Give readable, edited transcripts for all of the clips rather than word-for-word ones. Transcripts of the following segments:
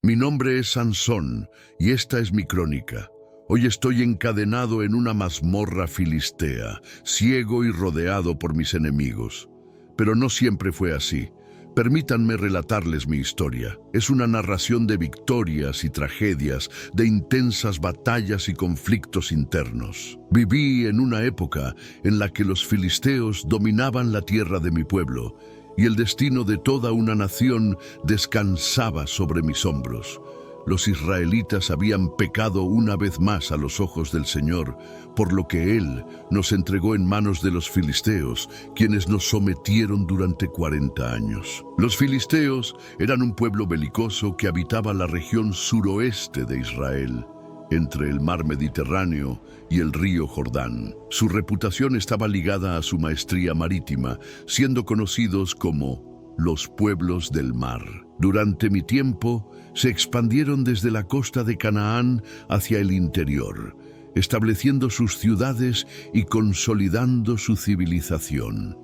Mi nombre es Sansón, y esta es mi crónica. Hoy estoy encadenado en una mazmorra filistea, ciego y rodeado por mis enemigos. Pero no siempre fue así. Permítanme relatarles mi historia. Es una narración de victorias y tragedias, de intensas batallas y conflictos internos. Viví en una época en la que los filisteos dominaban la tierra de mi pueblo, y el destino de toda una nación descansaba sobre mis hombros. Los israelitas habían pecado una vez más a los ojos del Señor, por lo que Él nos entregó en manos de los filisteos, quienes nos sometieron durante 40 años. Los filisteos eran un pueblo belicoso que habitaba la región suroeste de Israel, entre el mar Mediterráneo y el río Jordán. Su reputación estaba ligada a su maestría marítima, siendo conocidos como los pueblos del mar. Durante mi tiempo, se expandieron desde la costa de Canaán hacia el interior, estableciendo sus ciudades y consolidando su civilización.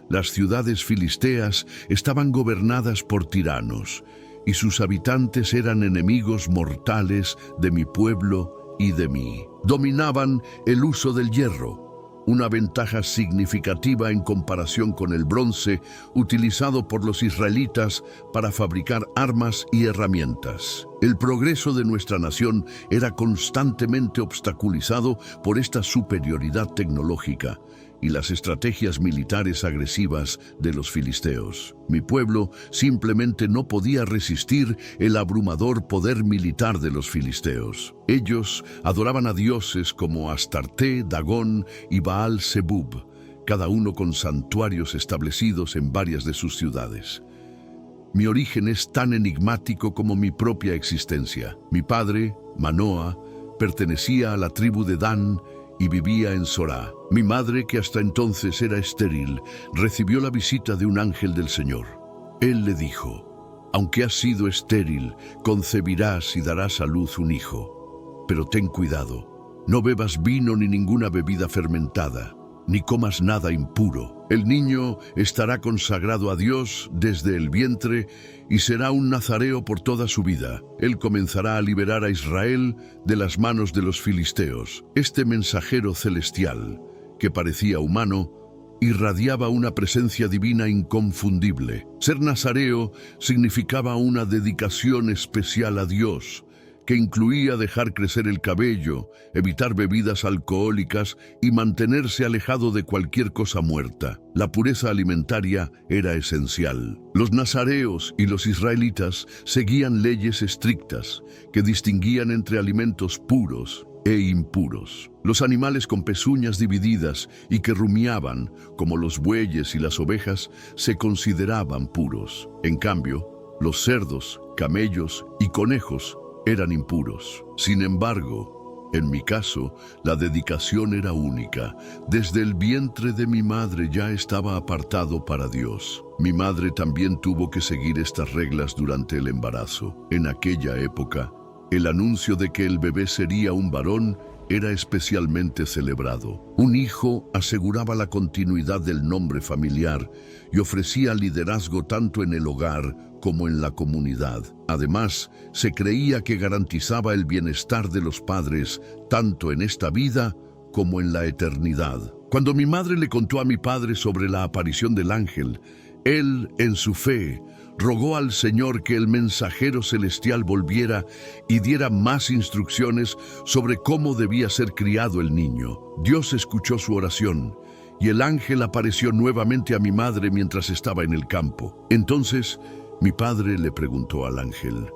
Las ciudades filisteas estaban gobernadas por tiranos, y sus habitantes eran enemigos mortales de mi pueblo y de mí. Dominaban el uso del hierro, una ventaja significativa en comparación con el bronce utilizado por los israelitas para fabricar armas y herramientas. El progreso de nuestra nación era constantemente obstaculizado por esta superioridad tecnológica y las estrategias militares agresivas de los filisteos. Mi pueblo simplemente no podía resistir el abrumador poder militar de los filisteos. Ellos adoraban a dioses como Astarte, Dagón y Baal-Zebub, cada uno con santuarios establecidos en varias de sus ciudades. Mi origen es tan enigmático como mi propia existencia. Mi padre, Manoa, pertenecía a la tribu de Dan y vivía en Sorá. Mi madre, que hasta entonces era estéril, recibió la visita de un ángel del Señor. Él le dijo: aunque has sido estéril, concebirás y darás a luz un hijo. Pero ten cuidado, no bebas vino ni ninguna bebida fermentada, ni comas nada impuro. El niño estará consagrado a Dios desde el vientre y será un nazareo por toda su vida. Él comenzará a liberar a Israel de las manos de los filisteos. Este mensajero celestial, que parecía humano, irradiaba una presencia divina inconfundible. Ser nazareo significaba una dedicación especial a Dios, que incluía dejar crecer el cabello, evitar bebidas alcohólicas y mantenerse alejado de cualquier cosa muerta. La pureza alimentaria era esencial. Los nazareos y los israelitas seguían leyes estrictas que distinguían entre alimentos puros e impuros. Los animales con pezuñas divididas y que rumiaban, como los bueyes y las ovejas, se consideraban puros. En cambio, los cerdos, camellos y conejos eran impuros. Sin embargo, en mi caso, la dedicación era única. Desde el vientre de mi madre ya estaba apartado para Dios. Mi madre también tuvo que seguir estas reglas durante el embarazo. En aquella época, el anuncio de que el bebé sería un varón era especialmente celebrado. Un hijo aseguraba la continuidad del nombre familiar y ofrecía liderazgo tanto en el hogar como en la comunidad. Además, se creía que garantizaba el bienestar de los padres tanto en esta vida como en la eternidad. Cuando mi madre le contó a mi padre sobre la aparición del ángel, él, en su fe, rogó al Señor que el mensajero celestial volviera y diera más instrucciones sobre cómo debía ser criado el niño. Dios escuchó su oración y el ángel apareció nuevamente a mi madre mientras estaba en el campo. Entonces, mi padre le preguntó al ángel: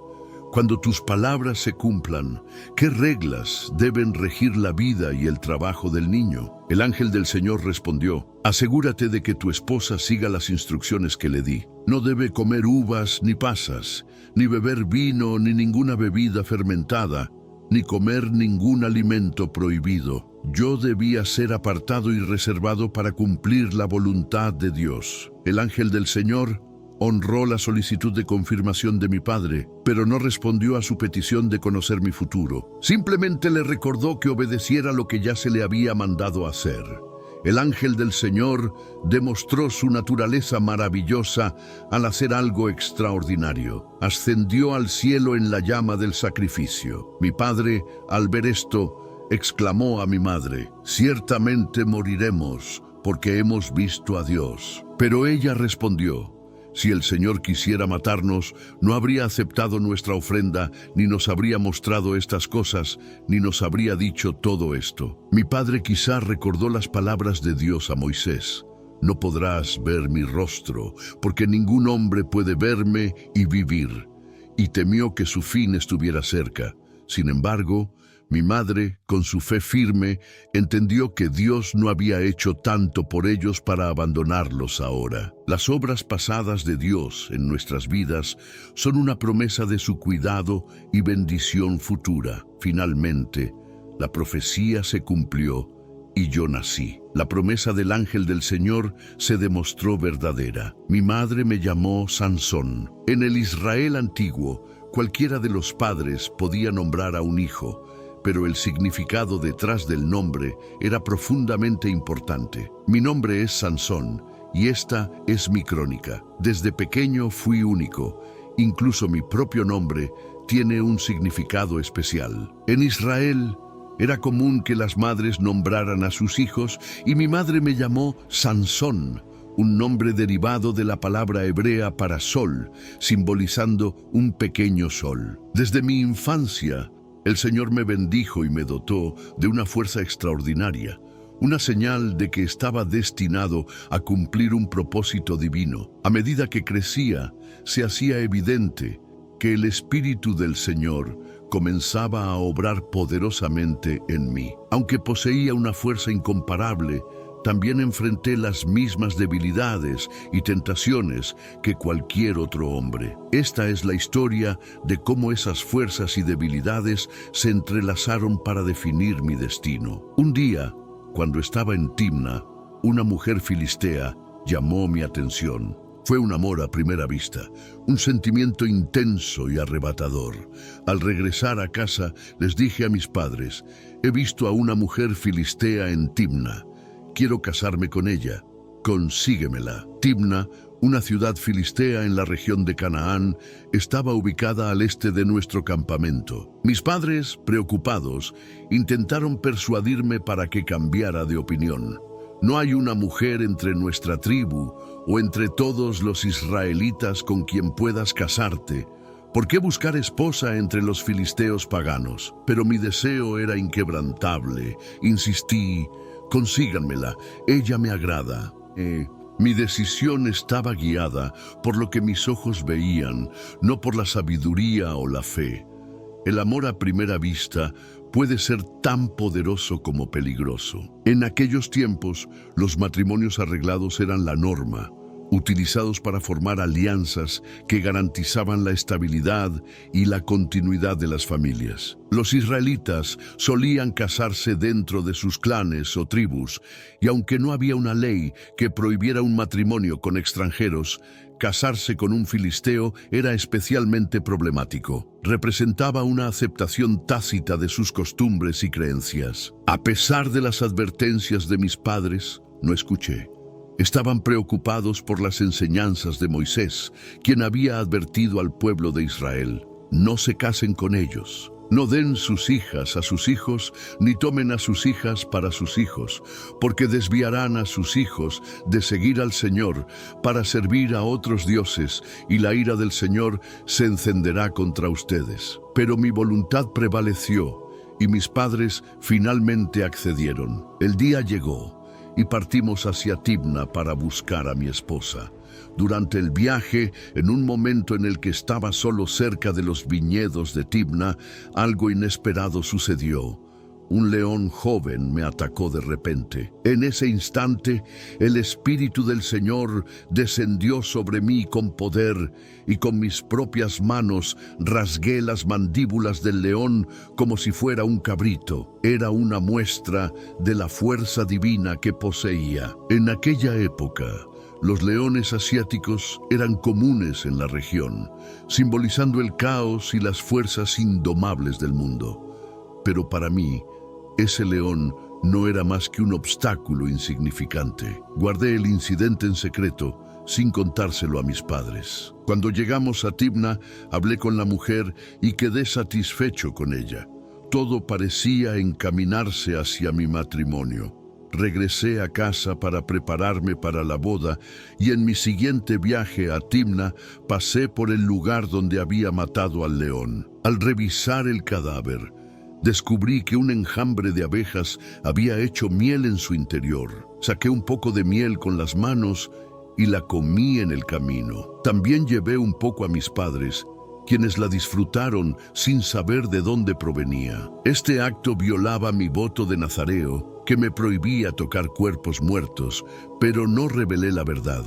cuando tus palabras se cumplan, ¿qué reglas deben regir la vida y el trabajo del niño? El ángel del Señor respondió: asegúrate de que tu esposa siga las instrucciones que le di. No debe comer uvas ni pasas, ni beber vino ni ninguna bebida fermentada, ni comer ningún alimento prohibido. Yo debía ser apartado y reservado para cumplir la voluntad de Dios. El ángel del Señor honró la solicitud de confirmación de mi padre, pero no respondió a su petición de conocer mi futuro. Simplemente le recordó que obedeciera lo que ya se le había mandado hacer. El ángel del Señor demostró su naturaleza maravillosa al hacer algo extraordinario. Ascendió al cielo en la llama del sacrificio. Mi padre, al ver esto, exclamó a mi madre: «Ciertamente moriremos, porque hemos visto a Dios». Pero ella respondió: «Si el Señor quisiera matarnos, no habría aceptado nuestra ofrenda, ni nos habría mostrado estas cosas, ni nos habría dicho todo esto». Mi padre quizá recordó las palabras de Dios a Moisés: «No podrás ver mi rostro, porque ningún hombre puede verme y vivir». Y temió que su fin estuviera cerca. Sin embargo, mi madre, con su fe firme, entendió que Dios no había hecho tanto por ellos para abandonarlos ahora. Las obras pasadas de Dios en nuestras vidas son una promesa de su cuidado y bendición futura. Finalmente, la profecía se cumplió y yo nací. La promesa del ángel del Señor se demostró verdadera. Mi madre me llamó Sansón. En el Israel antiguo, cualquiera de los padres podía nombrar a un hijo, pero el significado detrás del nombre era profundamente importante. Mi nombre es Sansón y esta es mi crónica. Desde pequeño fui único. Incluso mi propio nombre tiene un significado especial. En Israel era común que las madres nombraran a sus hijos y mi madre me llamó Sansón, un nombre derivado de la palabra hebrea para sol, simbolizando un pequeño sol. Desde mi infancia, el Señor me bendijo y me dotó de una fuerza extraordinaria, una señal de que estaba destinado a cumplir un propósito divino. A medida que crecía, se hacía evidente que el Espíritu del Señor comenzaba a obrar poderosamente en mí. Aunque poseía una fuerza incomparable, también enfrenté las mismas debilidades y tentaciones que cualquier otro hombre. Esta es la historia de cómo esas fuerzas y debilidades se entrelazaron para definir mi destino. Un día, cuando estaba en Timna, una mujer filistea llamó mi atención. Fue un amor a primera vista, un sentimiento intenso y arrebatador. Al regresar a casa, les dije a mis padres: «He visto a una mujer filistea en Timna. Quiero casarme con ella. Consíguemela». Timna, una ciudad filistea en la región de Canaán, estaba ubicada al este de nuestro campamento. Mis padres, preocupados, intentaron persuadirme para que cambiara de opinión. «No hay una mujer entre nuestra tribu o entre todos los israelitas con quien puedas casarte. ¿Por qué buscar esposa entre los filisteos paganos?». Pero mi deseo era inquebrantable. Insistí: «Consíganmela, ella me agrada». Mi decisión estaba guiada por lo que mis ojos veían, no por la sabiduría o la fe. El amor a primera vista puede ser tan poderoso como peligroso. En aquellos tiempos, los matrimonios arreglados eran la norma, utilizados para formar alianzas que garantizaban la estabilidad y la continuidad de las familias. Los israelitas solían casarse dentro de sus clanes o tribus, y aunque no había una ley que prohibiera un matrimonio con extranjeros, casarse con un filisteo era especialmente problemático. Representaba una aceptación tácita de sus costumbres y creencias. A pesar de las advertencias de mis padres, no escuché. Estaban preocupados por las enseñanzas de Moisés, quien había advertido al pueblo de Israel: «No se casen con ellos. No den sus hijas a sus hijos, ni tomen a sus hijas para sus hijos, porque desviarán a sus hijos de seguir al Señor para servir a otros dioses, y la ira del Señor se encenderá contra ustedes». Pero mi voluntad prevaleció, y mis padres finalmente accedieron. El día llegó, y partimos hacia Timna para buscar a mi esposa. Durante el viaje, en un momento en el que estaba solo cerca de los viñedos de Timna, algo inesperado sucedió. Un león joven me atacó de repente. En ese instante, el Espíritu del Señor descendió sobre mí con poder, y con mis propias manos rasgué las mandíbulas del león como si fuera un cabrito. Era una muestra de la fuerza divina que poseía. En aquella época, los leones asiáticos eran comunes en la región, simbolizando el caos y las fuerzas indomables del mundo. Pero para mí, ese león no era más que un obstáculo insignificante. Guardé el incidente en secreto, sin contárselo a mis padres. Cuando llegamos a Timna, hablé con la mujer y quedé satisfecho con ella. Todo parecía encaminarse hacia mi matrimonio. Regresé a casa para prepararme para la boda y en mi siguiente viaje a Timna pasé por el lugar donde había matado al león. Al revisar el cadáver, descubrí que un enjambre de abejas había hecho miel en su interior. Saqué un poco de miel con las manos y la comí en el camino. También llevé un poco a mis padres, quienes la disfrutaron sin saber de dónde provenía. Este acto violaba mi voto de nazareo, que me prohibía tocar cuerpos muertos, pero no revelé la verdad.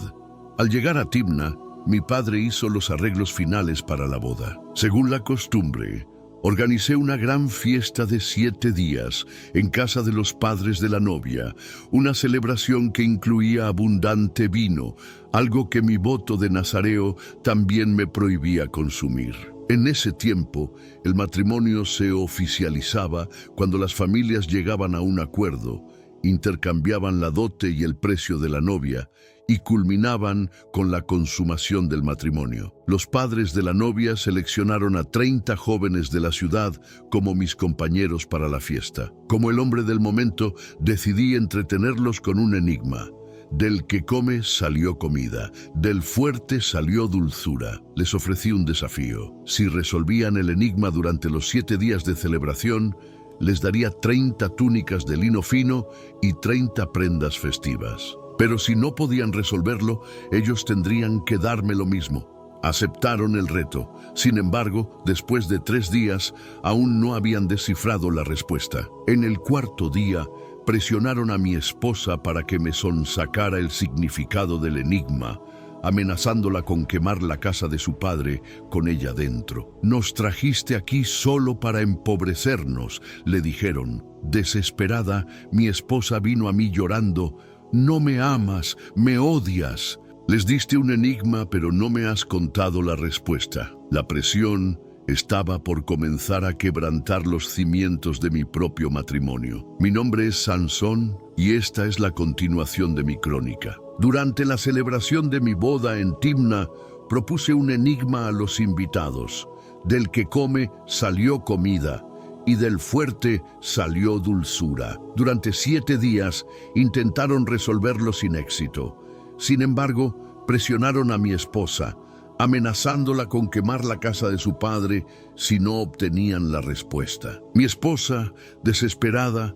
Al llegar a Timna, mi padre hizo los arreglos finales para la boda. Según la costumbre, organicé una gran fiesta de 7 días en casa de los padres de la novia, una celebración que incluía abundante vino, algo que mi voto de nazareo también me prohibía consumir. En ese tiempo, el matrimonio se oficializaba cuando las familias llegaban a un acuerdo, intercambiaban la dote y el precio de la novia, y culminaban con la consumación del matrimonio. Los padres de la novia seleccionaron a 30 jóvenes de la ciudad como mis compañeros para la fiesta. Como el hombre del momento, decidí entretenerlos con un enigma. Del que come salió comida, del fuerte salió dulzura. Les ofrecí un desafío. Si resolvían el enigma durante los 7 días de celebración, les daría 30 túnicas de lino fino y 30 prendas festivas. Pero si no podían resolverlo, ellos tendrían que darme lo mismo. Aceptaron el reto. Sin embargo, después de 3 días, aún no habían descifrado la respuesta. En el 4.º día, presionaron a mi esposa para que me sonsacara el significado del enigma, amenazándola con quemar la casa de su padre con ella dentro. «Nos trajiste aquí solo para empobrecernos», le dijeron. Desesperada, mi esposa vino a mí llorando. «No me amas, me odias. Les diste un enigma, pero no me has contado la respuesta». La presión estaba por comenzar a quebrantar los cimientos de mi propio matrimonio. Mi nombre es Sansón y esta es la continuación de mi crónica. Durante la celebración de mi boda en Timna, propuse un enigma a los invitados. Del que come salió comida y del fuerte salió dulzura. Durante 7 días intentaron resolverlo sin éxito. Sin embargo, presionaron a mi esposa, amenazándola con quemar la casa de su padre si no obtenían la respuesta. Mi esposa, desesperada,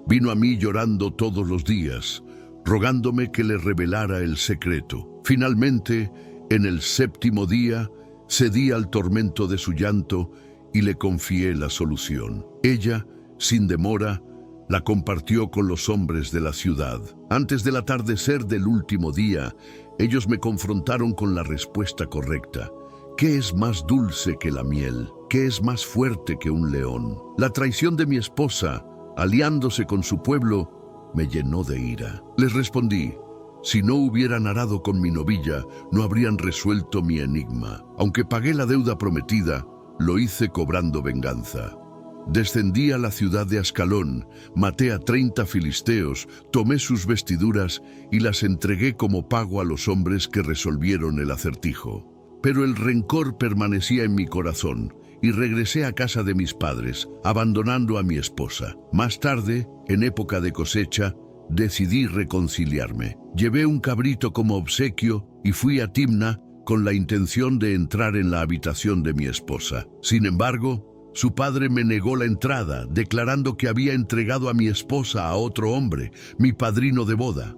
vino a mí llorando todos los días, rogándome que le revelara el secreto. Finalmente, en el 7.º día, cedí al tormento de su llanto y le confié la solución. Ella, sin demora, la compartió con los hombres de la ciudad. Antes del atardecer del último día, ellos me confrontaron con la respuesta correcta. ¿Qué es más dulce que la miel? ¿Qué es más fuerte que un león? La traición de mi esposa, aliándose con su pueblo, me llenó de ira. Les respondí: si no hubieran arado con mi novilla, no habrían resuelto mi enigma. Aunque pagué la deuda prometida, lo hice cobrando venganza. Descendí a la ciudad de Ascalón, maté a 30 filisteos, tomé sus vestiduras y las entregué como pago a los hombres que resolvieron el acertijo. Pero el rencor permanecía en mi corazón y regresé a casa de mis padres, abandonando a mi esposa. Más tarde, en época de cosecha, decidí reconciliarme. Llevé un cabrito como obsequio y fui a Timna con la intención de entrar en la habitación de mi esposa. Sin embargo, su padre me negó la entrada, declarando que había entregado a mi esposa a otro hombre, mi padrino de boda.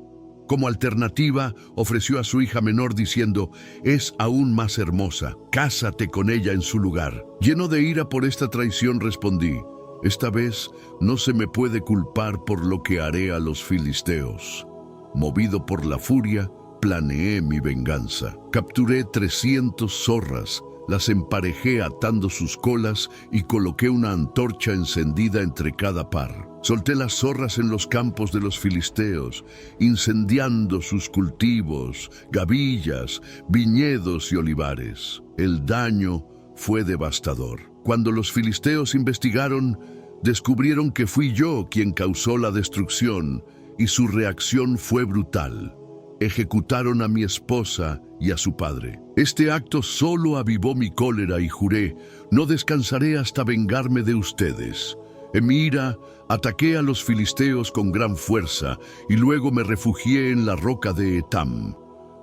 Como alternativa, ofreció a su hija menor diciendo: «Es aún más hermosa, cásate con ella en su lugar». Lleno de ira por esta traición, respondí: «Esta vez no se me puede culpar por lo que haré a los filisteos». Movido por la furia, planeé mi venganza. Capturé 300 zorras, las emparejé atando sus colas y coloqué una antorcha encendida entre cada par. Solté las zorras en los campos de los filisteos, incendiando sus cultivos, gavillas, viñedos y olivares. El daño fue devastador. Cuando los filisteos investigaron, Descubrieron que fui yo quien causó la destrucción y su reacción fue brutal. Ejecutaron a mi esposa y a su padre. Este acto solo avivó mi cólera y juré, no descansaré hasta vengarme de ustedes. En mi ira, ataqué a los filisteos con gran fuerza y luego me refugié en la roca de Etam.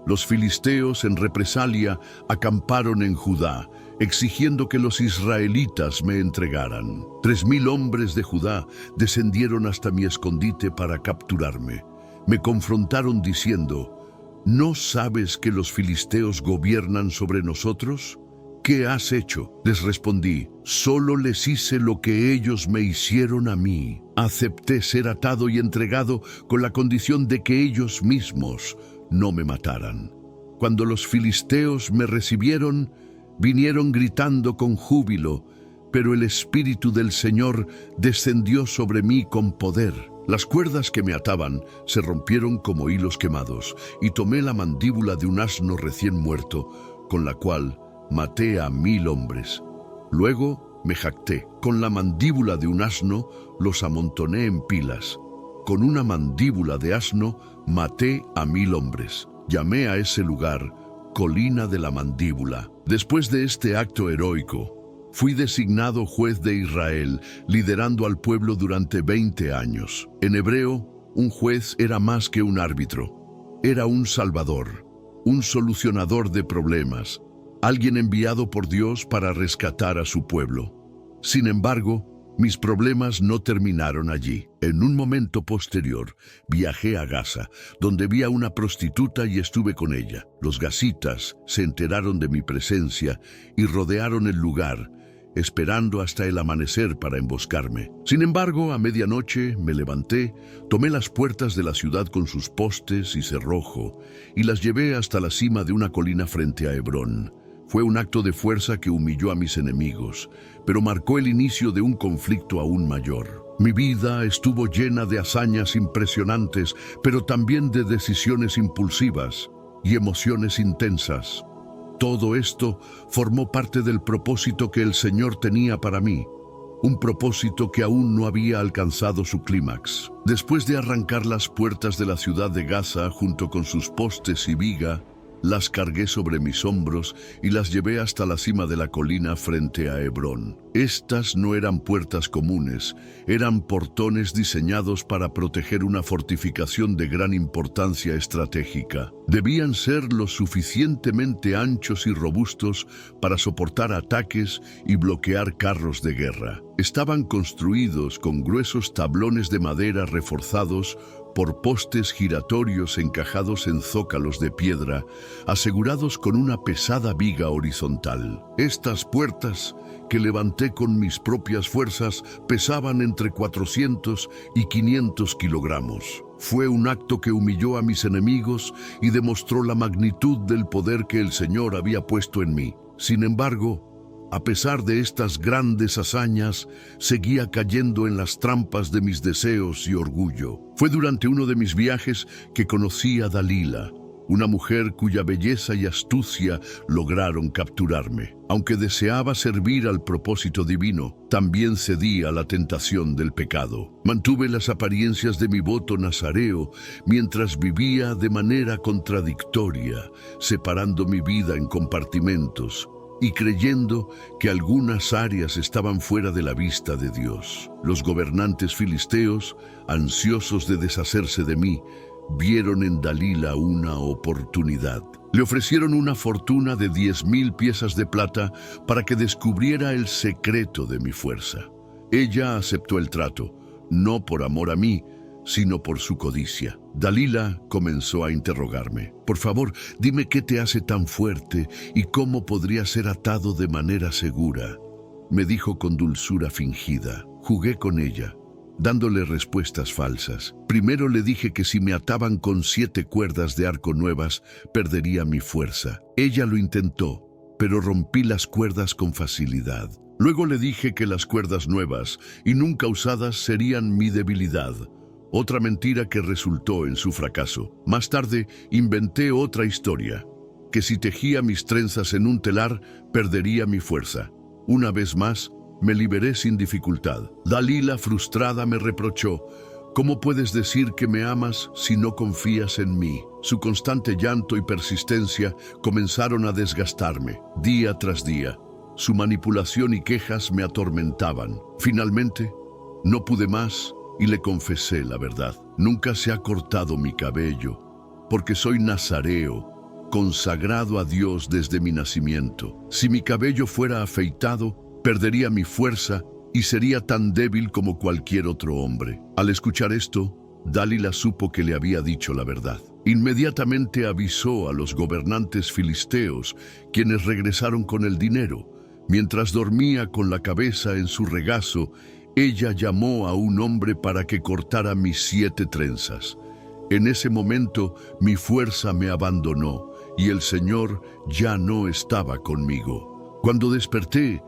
Los filisteos, en represalia, acamparon en Judá, exigiendo que los israelitas me entregaran. 3,000 hombres de Judá descendieron hasta mi escondite para capturarme. Me confrontaron diciendo, ¿no sabes que los filisteos gobiernan sobre nosotros? ¿Qué has hecho? Les respondí, solo les hice lo que ellos me hicieron a mí. Acepté ser atado y entregado con la condición de que ellos mismos no me mataran. Cuando los filisteos me recibieron, vinieron gritando con júbilo, pero el Espíritu del Señor descendió sobre mí con poder. Las cuerdas que me ataban se rompieron como hilos quemados, y tomé la mandíbula de un asno recién muerto, con la cual maté a 1,000 hombres. Luego me jacté. Con la mandíbula de un asno los amontoné en pilas. Con una mandíbula de asno maté a 1,000 hombres. Llamé a ese lugar Colina de la Mandíbula. Después de este acto heroico, fui designado juez de Israel, liderando al pueblo durante 20 años. En hebreo, un juez era más que un árbitro. Era un salvador, un solucionador de problemas, alguien enviado por Dios para rescatar a su pueblo. Sin embargo, mis problemas no terminaron allí. En un momento posterior, viajé a Gaza, donde vi a una prostituta y estuve con ella. Los gasitas se enteraron de mi presencia y rodearon el lugar, esperando hasta el amanecer para emboscarme. Sin embargo, a medianoche me levanté, tomé las puertas de la ciudad con sus postes y cerrojo y las llevé hasta la cima de una colina frente a Hebrón. Fue un acto de fuerza que humilló a mis enemigos, pero marcó el inicio de un conflicto aún mayor. Mi vida estuvo llena de hazañas impresionantes, pero también de decisiones impulsivas y emociones intensas. Todo esto formó parte del propósito que el Señor tenía para mí, un propósito que aún no había alcanzado su clímax. Después de arrancar las puertas de la ciudad de Gaza junto con sus postes y viga, las cargué sobre mis hombros y las llevé hasta la cima de la colina frente a Hebrón. Estas no eran puertas comunes, eran portones diseñados para proteger una fortificación de gran importancia estratégica. Debían ser lo suficientemente anchos y robustos para soportar ataques y bloquear carros de guerra. Estaban construidos con gruesos tablones de madera reforzados por postes giratorios encajados en zócalos de piedra, asegurados con una pesada viga horizontal. Estas puertas, que levanté con mis propias fuerzas, pesaban entre 400 y 500 kilogramos. Fue un acto que humilló a mis enemigos y demostró la magnitud del poder que el Señor había puesto en mí. Sin embargo, a pesar de estas grandes hazañas, seguía cayendo en las trampas de mis deseos y orgullo. Fue durante uno de mis viajes que conocí a Dalila, una mujer cuya belleza y astucia lograron capturarme. Aunque deseaba servir al propósito divino, también cedí a la tentación del pecado. Mantuve las apariencias de mi voto nazareo mientras vivía de manera contradictoria, separando mi vida en compartimentos y creyendo que algunas áreas estaban fuera de la vista de Dios. Los gobernantes filisteos, ansiosos de deshacerse de mí, vieron en Dalila una oportunidad. Le ofrecieron una fortuna de 10,000 piezas de plata para que descubriera el secreto de mi fuerza. Ella aceptó el trato, no por amor a mí, sino por su codicia. Dalila comenzó a interrogarme. Por favor, dime qué te hace tan fuerte y cómo podría ser atado de manera segura. Me dijo con dulzura fingida. Jugué con ella, dándole respuestas falsas. Primero le dije que si me ataban con 7 cuerdas de arco nuevas, perdería mi fuerza. Ella lo intentó, pero rompí las cuerdas con facilidad. Luego le dije que las cuerdas nuevas y nunca usadas serían mi debilidad. Otra mentira que resultó en su fracaso. Más tarde, inventé otra historia, que si tejía mis trenzas en un telar, perdería mi fuerza. Una vez más, me liberé sin dificultad. Dalila, frustrada, me reprochó: ¿cómo puedes decir que me amas si no confías en mí? Su constante llanto y persistencia comenzaron a desgastarme, día tras día. Su manipulación y quejas me atormentaban. Finalmente, no pude más y le confesé la verdad. Nunca se ha cortado mi cabello, porque soy nazareo, consagrado a Dios desde mi nacimiento. Si mi cabello fuera afeitado, perdería mi fuerza y sería tan débil como cualquier otro hombre. Al escuchar esto, Dalila supo que le había dicho la verdad. Inmediatamente avisó a los gobernantes filisteos, quienes regresaron con el dinero. Mientras dormía con la cabeza en su regazo, ella llamó a un hombre para que cortara mis 7 trenzas. En ese momento mi fuerza me abandonó y el Señor ya no estaba conmigo. Cuando desperté,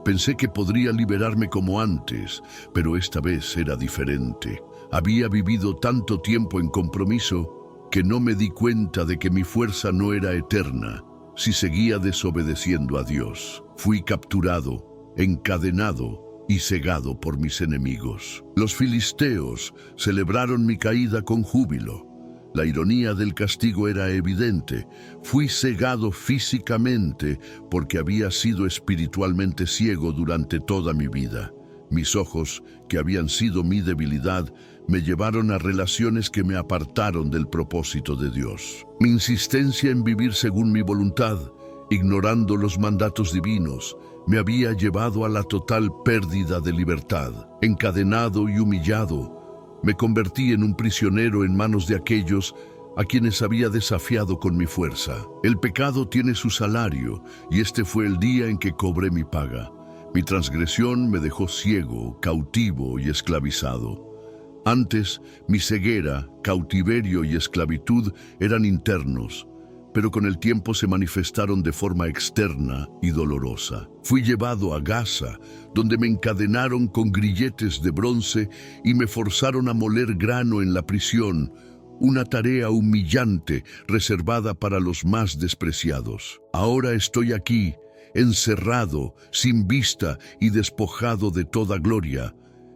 pensé que podría liberarme como antes, pero esta vez era diferente. Había vivido tanto tiempo en compromiso que no me di cuenta de que mi fuerza no era eterna si seguía desobedeciendo a Dios. Fui capturado, encadenado y cegado por mis enemigos. Los filisteos celebraron mi caída con júbilo. La ironía del castigo era evidente. Fui cegado físicamente porque había sido espiritualmente ciego durante toda mi vida. Mis ojos, que habían sido mi debilidad, me llevaron a relaciones que me apartaron del propósito de Dios. Mi insistencia en vivir según mi voluntad, ignorando los mandatos divinos, me había llevado a la total pérdida de libertad. Encadenado y humillado, me convertí en un prisionero en manos de aquellos a quienes había desafiado con mi fuerza. El pecado tiene su salario, y este fue el día en que cobré mi paga. Mi transgresión me dejó ciego, cautivo y esclavizado. Antes, mi ceguera, cautiverio y esclavitud eran internos, pero con el tiempo se manifestaron de forma externa y dolorosa. Fui llevado a Gaza, donde me encadenaron con grilletes de bronce y me forzaron a moler grano en la prisión, una tarea humillante reservada para los más despreciados. Ahora estoy aquí, encerrado, sin vista y despojado de toda gloria,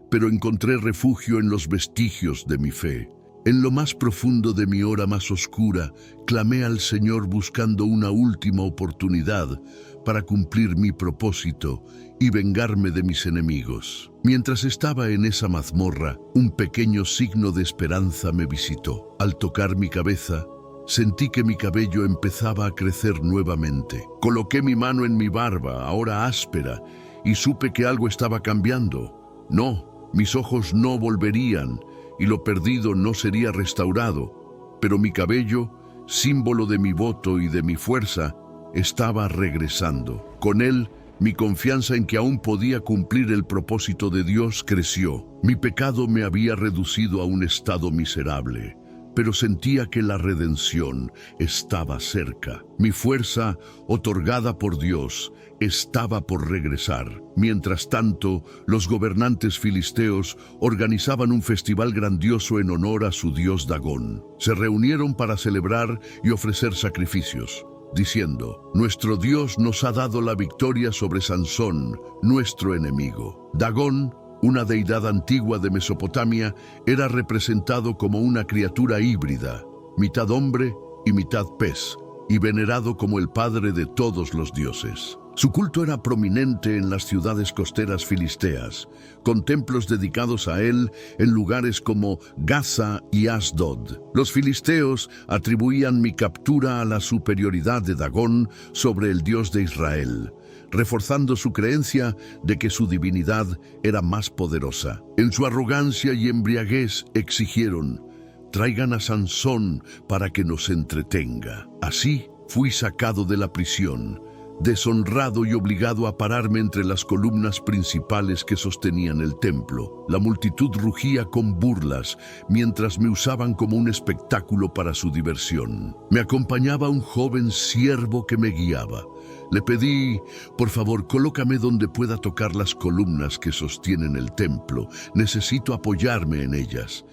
pero encontré refugio en los vestigios de mi fe. En lo más profundo de mi hora más oscura, clamé al Señor buscando una última oportunidad para cumplir mi propósito y vengarme de mis enemigos. Mientras estaba en esa mazmorra, un pequeño signo de esperanza me visitó. Al tocar mi cabeza, sentí que mi cabello empezaba a crecer nuevamente. Coloqué mi mano en mi barba, ahora áspera, y supe que algo estaba cambiando. No, mis ojos no volverían, y lo perdido no sería restaurado, pero mi cabello, símbolo de mi voto y de mi fuerza, estaba regresando. Con él, mi confianza en que aún podía cumplir el propósito de Dios creció. Mi pecado me había reducido a un estado miserable, pero sentía que la redención estaba cerca. Mi fuerza, otorgada por Dios, estaba por regresar. Mientras tanto, los gobernantes filisteos organizaban un festival grandioso en honor a su dios Dagón. Se reunieron para celebrar y ofrecer sacrificios, diciendo: «Nuestro Dios nos ha dado la victoria sobre Sansón, nuestro enemigo». Dagón, una deidad antigua de Mesopotamia, era representado como una criatura híbrida, mitad hombre y mitad pez, y venerado como el padre de todos los dioses. Su culto era prominente en las ciudades costeras filisteas, con templos dedicados a él en lugares como Gaza y Asdod. Los filisteos atribuían mi captura a la superioridad de Dagón sobre el Dios de Israel, reforzando su creencia de que su divinidad era más poderosa. En su arrogancia y embriaguez exigieron: «Traigan a Sansón para que nos entretenga». Así fui sacado de la prisión, deshonrado y obligado a pararme entre las columnas principales que sostenían el templo. La multitud rugía con burlas mientras me usaban como un espectáculo para su diversión. Me acompañaba un joven siervo que me guiaba. Le pedí: «Por favor, colócame donde pueda tocar las columnas que sostienen el templo. Necesito apoyarme en ellas».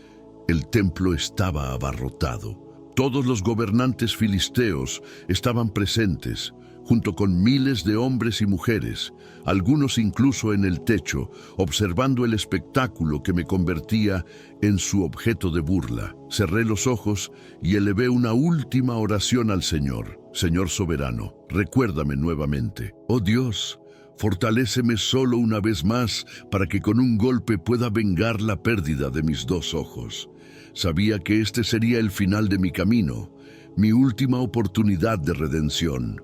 El templo estaba abarrotado. Todos los gobernantes filisteos estaban presentes, junto con miles de hombres y mujeres, algunos incluso en el techo, observando el espectáculo que me convertía en su objeto de burla. Cerré los ojos y elevé una última oración al Señor. Señor soberano, recuérdame nuevamente. Oh Dios, fortaléceme solo una vez más para que con un golpe pueda vengar la pérdida de mis dos ojos. Sabía que este sería el final de mi camino, mi última oportunidad de redención.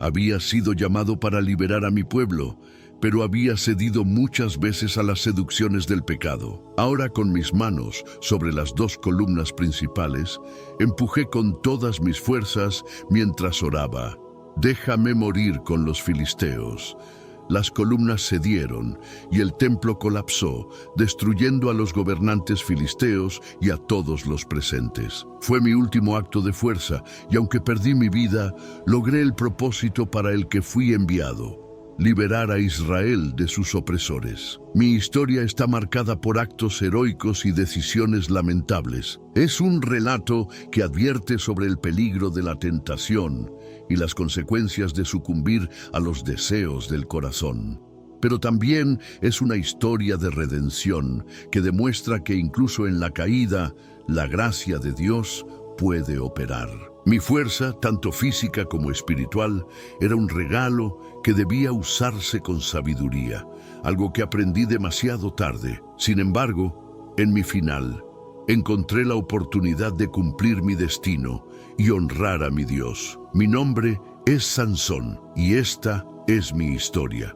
Había sido llamado para liberar a mi pueblo, pero había cedido muchas veces a las seducciones del pecado. Ahora, con mis manos sobre las dos columnas principales, empujé con todas mis fuerzas mientras oraba. Déjame morir con los filisteos. Las columnas cedieron y el templo colapsó, destruyendo a los gobernantes filisteos y a todos los presentes. Fue mi último acto de fuerza y aunque perdí mi vida, logré el propósito para el que fui enviado: liberar a Israel de sus opresores. Mi historia está marcada por actos heroicos y decisiones lamentables. Es un relato que advierte sobre el peligro de la tentación y las consecuencias de sucumbir a los deseos del corazón. Pero también es una historia de redención que demuestra que incluso en la caída, la gracia de Dios puede operar. Mi fuerza, tanto física como espiritual, era un regalo que debía usarse con sabiduría, algo que aprendí demasiado tarde. Sin embargo, en mi final, encontré la oportunidad de cumplir mi destino y honrar a mi Dios. Mi nombre es Sansón y esta es mi historia.